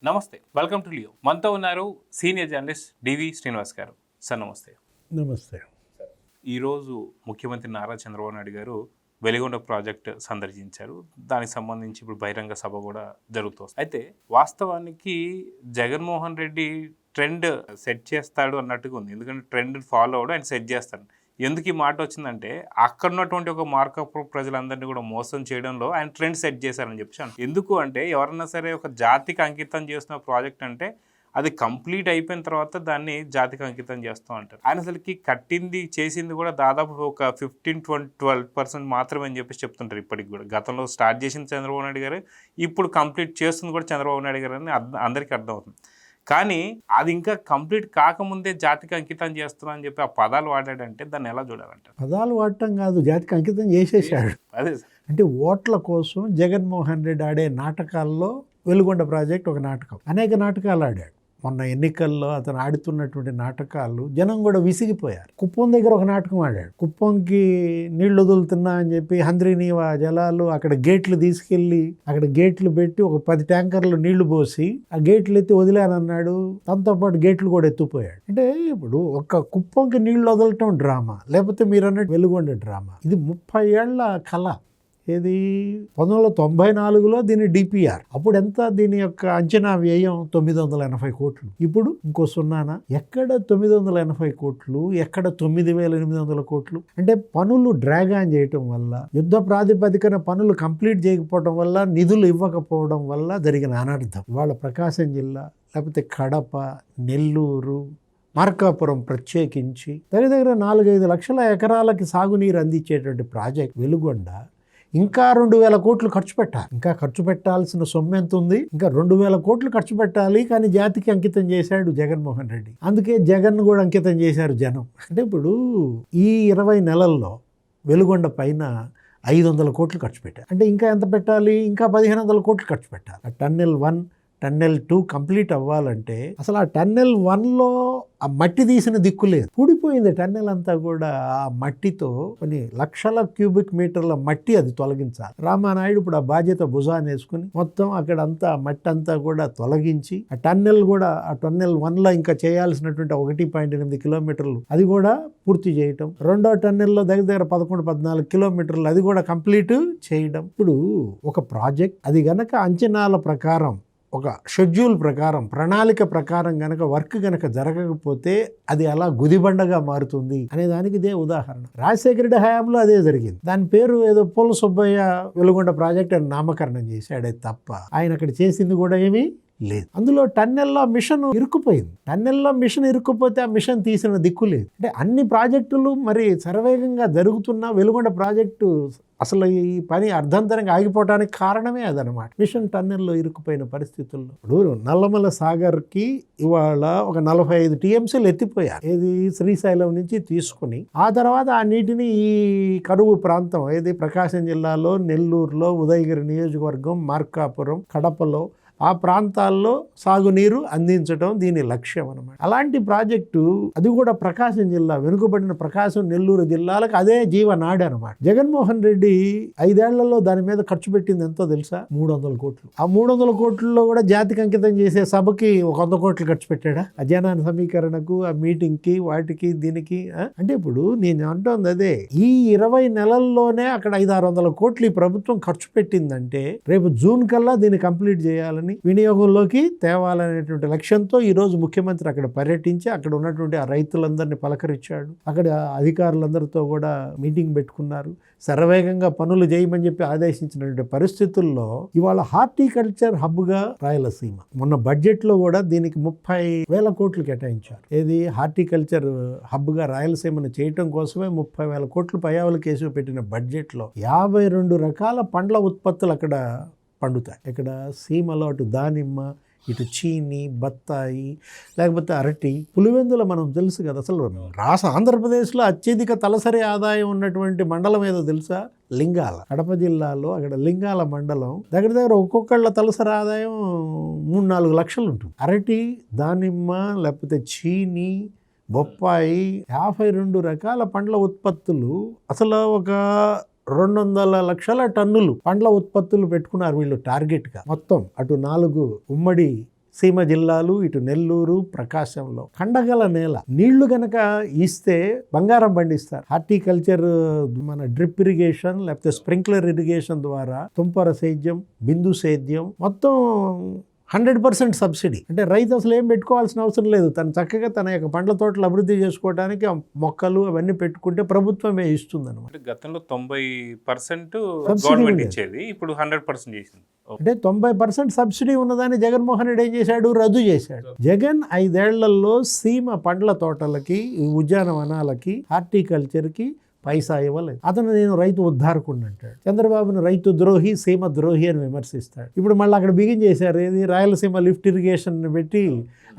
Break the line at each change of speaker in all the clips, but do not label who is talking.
నమస్తే, welcome to Leo. మనతో ఉన్నారు సీనియర్ జర్నలిస్ట్ డివి శ్రీనివాస్ గారు. సార్ నమస్తే.
నమస్తే.
ఈరోజు ముఖ్యమంత్రి నారా చంద్రబాబు నాయుడు గారు వెలిగొండ ప్రాజెక్ట్ సందర్శించారు. దానికి సంబంధించి ఇప్పుడు బహిరంగ సభ కూడా జరుగుతుంది. అయితే వాస్తవానికి జగన్మోహన్ రెడ్డి ట్రెండ్ సెట్ చేస్తాడు అన్నట్టుగా ఉంది. ఎందుకంటే ట్రెండ్ ఫాలో అవడం ఆయన సెట్ చేస్తాడు. ఎందుకు ఈ మాట వచ్చిందంటే అక్కడ ఉన్నటువంటి ఒక మార్కప్ ప్రజలందరినీ కూడా మోసం చేయడంలో ఆయన ట్రెండ్ సెట్ చేశారని చెప్పి. ఎందుకు అంటే ఎవరన్నా సరే ఒక జాతికి అంకితం చేస్తున్న ప్రాజెక్ట్ అంటే అది కంప్లీట్ అయిపోయిన తర్వాత దాన్ని జాతికి అంకితం చేస్తూ అంటారు. ఆయన అసలుకి కట్టింది చేసింది కూడా దాదాపు ఒక 15-12% మాత్రమే అని చెప్పేసి చెప్తుంటారు. ఇప్పటికి కూడా గతంలో స్టార్ట్ చేసింది చంద్రబాబు నాయుడు గారు, ఇప్పుడు కంప్లీట్ చేస్తుంది కూడా చంద్రబాబు నాయుడు గారు అని అందరికీ అర్థమవుతుంది. కానీ అది ఇంకా కంప్లీట్ కాకముందే జాతికి అంకితం చేస్తున్నా అని చెప్పి ఆ పదాలు వాడాడంటే దాన్ని ఎలా చూడాలంటారు?
పదాలు వాడటం కాదు, జాతికి అంకితం చేసేసాడు.
అదే
అంటే ఓట్ల కోసం జగన్మోహన్ రెడ్డి ఆడే నాటకాల్లో వెలుగొండ ప్రాజెక్ట్ ఒక నాటకం. అనేక నాటకాలు ఆడాడు. మొన్న ఎన్నికల్లో అతను ఆడుతున్నటువంటి నాటకాలు జనం కూడా విసిగిపోయారు. కుప్పం దగ్గర ఒక నాటకం ఆడాడు. కుప్పంకి నీళ్లు వదులుతున్నా అని చెప్పి హంద్రీనీవా జలాలు అక్కడ గేట్లు తీసుకెళ్లి అక్కడ గేట్లు పెట్టి ఒక 10 ట్యాంకర్లు నీళ్లు పోసి ఆ గేట్లు ఎత్తి వదిలేనన్నాడు. దాంతో పాటు గేట్లు కూడా ఎత్తుపోయాడు. అంటే ఇప్పుడు ఒక కుప్పంకి నీళ్లు వదలటం డ్రామా, లేకపోతే మీరు అన్నట్టు వెలుగొండ డ్రామా. ఇది 30 ఏళ్ల కళ. ఏది 1994లో దీని డిపిఆర్. అప్పుడు ఎంత దీని యొక్క అంచనా వ్యయం? 980 కోట్లు. ఇప్పుడు ఇంకో సున్నానా? ఎక్కడ 980 కోట్లు, ఎక్కడ 9800 కోట్లు? అంటే పనులు డ్రాగ్ ఆన్ చేయటం వల్ల, యుద్ధ ప్రాతిపదికన పనులు కంప్లీట్ చేయకపోవడం వల్ల, నిధులు ఇవ్వకపోవడం వల్ల జరిగిన అనర్థం. ఇవాళ ప్రకాశం జిల్లా, లేకపోతే కడప, నెల్లూరు, మార్కాపురం ప్రత్యేకించి దగ్గర 4-5 లక్షల ఎకరాలకి సాగునీరు అందించేటువంటి ప్రాజెక్ట్ వెలుగొండ ఇంకా 2000 కోట్లు ఖర్చు పెట్టాలి. ఇంకా ఖర్చు పెట్టాల్సిన సొమ్ము ఎంత ఉంది? ఇంకా 2000 కోట్లు ఖర్చు పెట్టాలి. కానీ జాతికి అంకితం చేశాడు జగన్మోహన్ రెడ్డి. అందుకే జగన్ కూడా అంకితం చేశారు జనం. అంటే ఇప్పుడు ఈ 20 నెలల్లో వెలుగొండ పైన 500 కోట్లు ఖర్చు పెట్టారు. అంటే ఇంకా ఎంత పెట్టాలి? ఇంకా 1500 కోట్లు ఖర్చు పెట్టాలి. టన్నెల్ 1, టన్నెల్ 2 కంప్లీట్ అవ్వాలంటే అసలు ఆ టన్నెల్ 1లో ఆ మట్టి తీసిన దిక్కు లేదు. పూడిపోయింది టన్నెల్ అంతా కూడా. ఆ మట్టితో కొన్ని లక్షల క్యూబిక్ మీటర్ల మట్టి అది తొలగించాలి. రామానాయుడు ఇప్పుడు ఆ బాధ్యత భుజాన్ని వేసుకుని మొత్తం అక్కడంతా మట్టి అంతా కూడా తొలగించి ఆ టన్నెల్ కూడా ఆ టన్నెల్ 1లో ఇంకా చేయాల్సినటువంటి 1.8 కిలోమీటర్లు అది కూడా పూర్తి చేయటం. రెండో టన్నెల్లో దగ్గర 11-14 కిలోమీటర్లు అది కూడా కంప్లీట్ చేయడం. ఇప్పుడు ఒక ప్రాజెక్ట్ అది గనక అంచనాల ప్రకారం, ఒక షెడ్యూల్ ప్రకారం, ప్రణాళిక ప్రకారం గనక వర్క్ గనక జరగకపోతే అది అలా గుదిబండగా మారుతుంది అనే దానికి ఇదే ఉదాహరణ. రాజశేఖర రెడ్డి హయాంలో అదే జరిగింది. దాని పేరు ఏదో పోల సుబ్బయ్య వెలుగొండ ప్రాజెక్ట్ అని నామకరణం చేశాడే తప్ప ఆయన అక్కడ చేసింది కూడా ఏమీ లేదు. అందులో టన్నెల్లో మిషన్ ఇరుక్కుపోయింది. టన్నెల్లో మిషన్ ఇరుక్కుపోతే ఆ మిషన్ తీసిన దిక్కు లేదు. అంటే అన్ని ప్రాజెక్టులు మరి శరవేగంగా జరుగుతున్న వెలుగొండ ప్రాజెక్టు అసలు ఈ పని అర్ధంతరంగా ఆగిపోవడానికి కారణమే అదనమాట. మిషన్ టన్నెల్లో ఇరుక్కుపోయిన పరిస్థితుల్లో ఇప్పుడు నల్లమల సాగర్కి ఇవాళ ఒక 45 టీఎంసీలు ఎత్తిపోయారు. ఏది శ్రీశైలం నుంచి తీసుకుని ఆ తర్వాత ఆ నీటిని ఈ కరువు ప్రాంతం ఏది ప్రకాశం జిల్లాలో, నెల్లూరులో, ఉదయగిరి నియోజకవర్గం, మార్కాపురం, కడపలో ఆ ప్రాంతాల్లో సాగునీరు అందించడం దీని లక్ష్యం అన్నమాట. అలాంటి ప్రాజెక్టు అది కూడా ప్రకాశం జిల్లా, వెనుకబడిన ప్రకాశం, నెల్లూరు జిల్లాలకు అదే జీవనాడి అనమాట. జగన్మోహన్ రెడ్డి 5 ఏళ్లలో దాని మీద ఖర్చు పెట్టింది ఎంతో తెలుసా? 300 కోట్లు. ఆ 300 కోట్లలో కూడా జాతికి అంకితం చేసే సభకి 100 కోట్లు ఖర్చు పెట్టాడా? ఆ జనాన్ని సమీకరణకు, ఆ మీటింగ్కి, వాటికి, దీనికి. అంటే ఇప్పుడు నేను అంటోంది అదే. ఈ 20 నెలల్లోనే అక్కడ 500-600 కోట్లు ఈ ప్రభుత్వం ఖర్చు పెట్టిందంటే రేపు జూన్ కల్లా దీన్ని కంప్లీట్ చేయాలని, వినియోగంలోకి తేవాలనేటువంటి లక్ష్యంతో ఈరోజు ముఖ్యమంత్రి అక్కడ పర్యటించి అక్కడ ఉన్నటువంటి ఆ రైతులందరినీ పలకరించాడు. అక్కడ అధికారులందరితో కూడా మీటింగ్ పెట్టుకున్నారు. శరవేగంగా పనులు చేయమని చెప్పి ఆదేశించినటువంటి పరిస్థితుల్లో ఇవాళ హార్టికల్చర్ హబ్గా రాయలసీమ మొన్న బడ్జెట్లో కూడా దీనికి 30,000 కోట్లు కేటాయించారు. ఏది హార్టికల్చర్ హబ్గా రాయలసీమను చేయటం కోసమే 30,000 కోట్లు పయావుల కేసు పెట్టిన బడ్జెట్లో 52 రకాల పండ్ల ఉత్పత్తులు అక్కడ పండుతాయి. ఇక్కడ సీమలో అటు దానిమ్మ, ఇటు చీని, బత్తాయి, లేకపోతే అరటి, పులివెందుల మనం తెలుసు కదా. అసలు ఆంధ్రప్రదేశ్లో అత్యధిక తలసరి ఆదాయం ఉన్నటువంటి మండలం ఏదో తెలుసా? లింగాల. కడప జిల్లాలో అక్కడ లింగాల మండలం దగ్గర ఒక్కొక్కళ్ళ తలసరి ఆదాయం 3-4 లక్షలు ఉంటుంది. అరటి, దానిమ్మ, లేకపోతే చీని, బొప్పాయి, 52 రకాల పండ్ల ఉత్పత్తులు. అసలు ఒక 200 లక్షల టన్నులు పండ్ల ఉత్పత్తులు పెట్టుకున్నారు వీళ్ళు టార్గెట్గా. మొత్తం అటు 4 ఉమ్మడి సీమ జిల్లాలు, ఇటు నెల్లూరు, ప్రకాశంలో కండగల నేల. నీళ్లు గనక ఇస్తే బంగారం పండిస్తారు. హార్టికల్చర్, మన డ్రిప్ ఇరిగేషన్ లేకపోతే స్ప్రింక్లర్ ఇరిగేషన్ ద్వారా తుంపర సేద్యం, బిందు సేద్యం మొత్తం 100% సబ్సిడీ. అంటే రైతు అసలు ఏం పెట్టుకోవాల్సిన అవసరం లేదు. తను చక్కగా తన యొక్క పండ్ల తోటలు అభివృద్ధి చేసుకోవడానికి ఆ మొక్కలు అవన్నీ పెట్టుకుంటే ప్రభుత్వమే ఇస్తుంది అనమాట.
అంటే గతంలో 90% గవర్నమెంట్ ఇచ్చేది, ఇప్పుడు 100% చేసింది.
అంటే 90% సబ్సిడీ ఉన్నదాన్ని జగన్మోహన్ రెడ్డి ఏం చేశాడు? రద్దు చేశాడు. జగన్ 5 ఏళ్లలో సీమ పండ్ల తోటలకి, ఉద్యానవనాలకి, హార్టికల్చర్కి పైసా ఇవ్వలేదు. అతను నేను రైతు ఉద్ధారకుడు అంటాడు. చంద్రబాబును రైతు ద్రోహి, సీమ ద్రోహి అని విమర్శిస్తాడు. ఇప్పుడు మళ్ళీ అక్కడ బిగిన్ చేశారు. ఏది రాయలసీమ లిఫ్ట్ ఇరిగేషన్ పెట్టి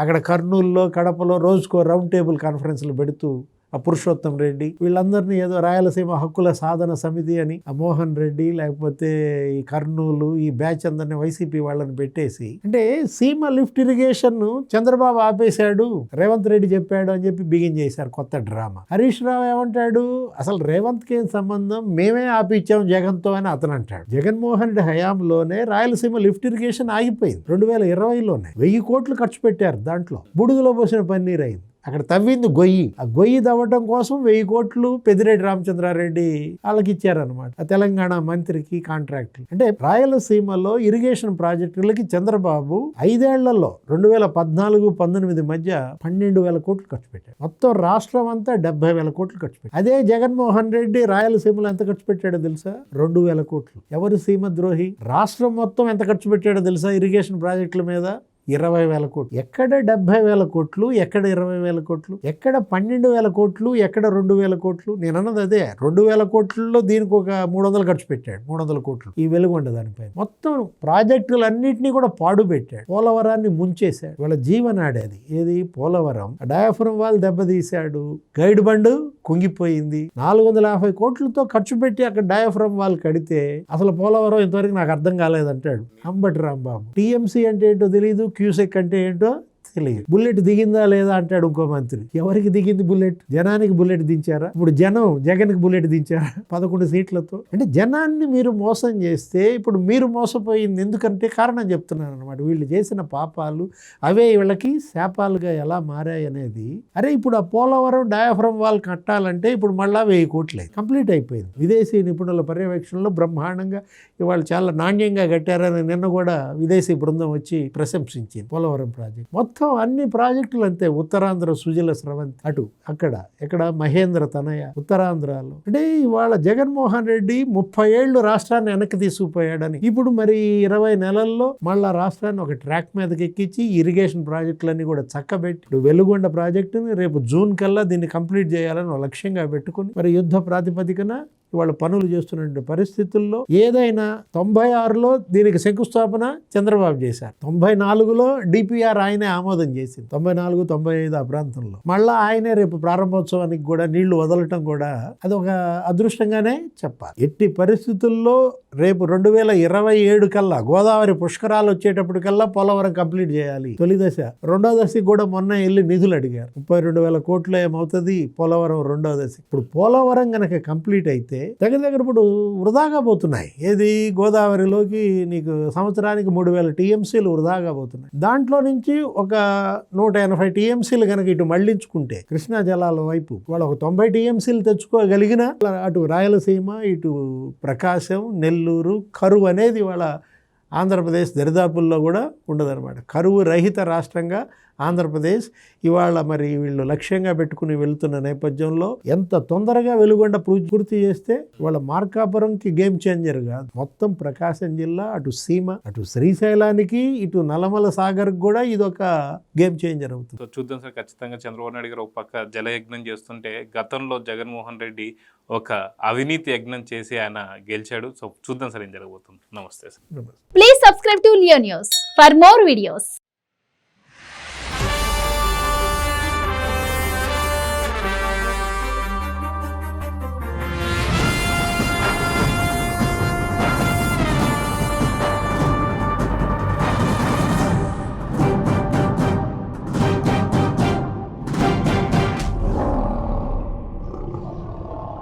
అక్కడ కర్నూలులో, కడపలో రోజుకో రౌండ్ టేబుల్ కాన్ఫరెన్స్లు పెడుతూ ఆ పురుషోత్తం రెడ్డి వీళ్ళందరినీ ఏదో రాయలసీమ హక్కుల సాధన సమితి అని ఆ మోహన్ రెడ్డి లేకపోతే ఈ కర్నూలు ఈ బ్యాచ్ అందరినీ వైసీపీ వాళ్ళని పెట్టేసి, అంటే సీమ లిఫ్ట్ ఇరిగేషన్ చంద్రబాబు ఆపేశాడు, రేవంత్ రెడ్డి చెప్పాడు అని చెప్పి బిగిన్ చేశారు కొత్త డ్రామా. హరీష్ రావు ఏమంటాడు? అసలు రేవంత్కి ఏం సంబంధం, మేమే ఆపిచ్చాం జగన్తో అని అతను అంటాడు. జగన్మోహన్ రెడ్డి హయాంలోనే రాయలసీమ లిఫ్ట్ ఇరిగేషన్ ఆగిపోయింది. 2020లోనే 1000 కోట్లు ఖర్చు పెట్టారు. దాంట్లో బుడుగులో పోసిన పన్నీర్ అయింది. అక్కడ తవ్వింది గొయ్యి. ఆ గొయ్యి తవ్వటం కోసం 1000 కోట్లు పెద్దిరెడ్డి రామచంద్రారెడ్డి వాళ్ళకి ఇచ్చారనమాట, ఆ తెలంగాణ మంత్రికి కాంట్రాక్ట్. అంటే రాయలసీమలో ఇరిగేషన్ ప్రాజెక్టులకి చంద్రబాబు 5 ఏళ్లలో 2014-19 మధ్య 12,000 కోట్లు ఖర్చు పెట్టాడు. మొత్తం రాష్ట్రం అంతా 70,000 కోట్లు ఖర్చు పెట్టాడు. అదే జగన్మోహన్ రెడ్డి రాయలసీమలో ఎంత ఖర్చు పెట్టాడో తెలుసా? 2,000 కోట్లు. ఎవరు సీమ ద్రోహి? రాష్ట్రం మొత్తం ఎంత ఖర్చు పెట్టాడో తెలుసా ఇరిగేషన్ ప్రాజెక్టుల మీద? 20,000 కోట్లు. ఎక్కడ 70,000 కోట్లు, ఎక్కడ 20,000 కోట్లు, ఎక్కడ 12,000 కోట్లు, ఎక్కడ 2,000 కోట్లు? నేను అన్నది అదే. 2,000 కోట్లలో దీనికి ఒక 300 ఖర్చు పెట్టాడు. 300 కోట్లు ఈ వెలుగొండ దానిపై. మొత్తం ప్రాజెక్టులన్నింటినీ కూడా పాడు పెట్టాడు. పోలవరాన్ని ముంచేశాడు. వాళ్ళ జీవనాడేది ఏది? పోలవరం. డయాఫ్రమ్ వాల్ దెబ్బతీశాడు. గైడ్ బండ్ కుంగిపోయింది. 450 కోట్లతో ఖర్చు పెట్టి అక్కడ డయాఫ్రమ్ వాల్ కడితే అసలు పోలవరం ఇంతవరకు నాకు అర్థం కాలేదంటాడు అంబటి రాంబాబు. టీఎంసీ అంటే ఏంటో తెలియదు, క్యూసెక్ అంటే ఏంటో తెలియదు. బుల్లెట్ దిగిందా లేదా అంటాడు ఇంకో మంత్రి. ఎవరికి దిగింది బుల్లెట్? జనానికి బుల్లెట్ దించారా? ఇప్పుడు జనం జగన్కి బుల్లెట్ దించారా 11 సీట్లతో? అంటే జనాన్ని మీరు మోసం చేస్తే ఇప్పుడు మీరు మోసపోయింది. ఎందుకంటే కారణం చెప్తున్నాను అనమాట. వీళ్ళు చేసిన పాపాలు అవే వీళ్ళకి శాపాలుగా ఎలా మారాయి అనేది. అరే ఇప్పుడు ఆ పోలవరం డయాఫ్రమ్ వాల్ కట్టాలంటే ఇప్పుడు మళ్ళా 1000 కోట్లే కంప్లీట్ అయిపోయింది. విదేశీ నిపుణుల పర్యవేక్షణలో బ్రహ్మాండంగా ఇవాళ చాలా నాణ్యంగా కట్టారని నిన్న కూడా విదేశీ బృందం వచ్చి ప్రశంసించింది పోలవరం ప్రాజెక్ట్. మొత్తం అన్ని ప్రాజెక్టులు అంతే. ఉత్తరాంధ్ర సుజల స్రవంతి అటు అక్కడ ఎక్కడ మహేంద్ర తనయ ఉత్తరాంధ్రలో. అంటే ఇవాళ జగన్మోహన్ రెడ్డి 30 ఏళ్ళు రాష్ట్రాన్ని వెనక్కి తీసుకుపోయాడని ఇప్పుడు మరి 20 నెలల్లో మళ్ళా రాష్ట్రాన్ని ఒక ట్రాక్ మీదకి ఎక్కించి ఇరిగేషన్ ప్రాజెక్టులన్నీ కూడా చక్కబెట్టి ఇప్పుడు వెలుగొండ ప్రాజెక్టుని రేపు జూన్ కల్లా దీన్ని కంప్లీట్ చేయాలని ఒక లక్ష్యంగా పెట్టుకుని మరి యుద్ధ ప్రాతిపదికన ఇవాళ పనులు చేస్తున్న పరిస్థితుల్లో ఏదైనా 96లో దీనికి శంకుస్థాపన చంద్రబాబు చేశారు. 94లో డిపిఆర్ ఆయనే ఆమోదం చేసింది. 94, 95 ఆ ప్రాంతంలో మళ్ళా ఆయనే రేపు ప్రారంభోత్సవానికి కూడా నీళ్లు వదలటం కూడా అదొక అదృష్టంగానే చెప్పాలి. ఎట్టి పరిస్థితుల్లో రేపు 2027 కల్లా గోదావరి పుష్కరాలు వచ్చేటప్పటికల్లా పోలవరం కంప్లీట్ చేయాలి. తొలి దశ. రెండో దశకి కూడా మొన్న వెళ్ళి నిధులు అడిగారు. 32,000 కోట్లు ఏమవుతుంది పోలవరం రెండో దశ. ఇప్పుడు పోలవరం కనుక కంప్లీట్ అయితే దగ్గర ఇప్పుడు వృధాగా పోతున్నాయి. ఏది? గోదావరిలోకి నీకు సంవత్సరానికి 3,000 టీఎంసీలు వృధాగా పోతున్నాయి. దాంట్లో నుంచి ఒక 180 టీఎంసీలు కనుక ఇటు మళ్లించుకుంటే కృష్ణా జలాల వైపు వాళ్ళు ఒక 90 టీఎంసీలు తెచ్చుకోగలిగిన అటు రాయలసీమ, ఇటు ప్రకాశం, నెల్లూరు, కరువు అనేది వాళ్ళ ఆంధ్రప్రదేశ్ దరిదాపుల్లో కూడా ఉండదన్నమాట. కరువు రహిత రాష్ట్రంగా ఆంధ్రప్రదేశ్ ఇవాళ మరి వీళ్ళు లక్ష్యంగా పెట్టుకుని వెళ్తున్న నేపథ్యంలో ఎంత తొందరగా వెలుగొండ పూర్తి చేస్తే వాళ్ళ మార్కాపురంకి గేమ్ చేంజర్ కాదు, మొత్తం ప్రకాశం జిల్లా అటు సీమ అటు శ్రీశైలానికి ఇటు నల్లమల సాగర్ కూడా ఇది ఒక గేమ్ చేంజర్ అవుతుంది.
చూద్దాం సార్. ఖచ్చితంగా చంద్రబాబు నాయుడు గారు ఒక పక్క జలయజ్ఞం చేస్తుంటే గతంలో జగన్మోహన్ రెడ్డి ఒక అవినీతి యజ్ఞం చేసి ఆయన గెలిచాడు. సో చూద్దాం సార్ ఏం జరగబోతుంది. నమస్తే sir.
Please subscribe to Leo news for more videos.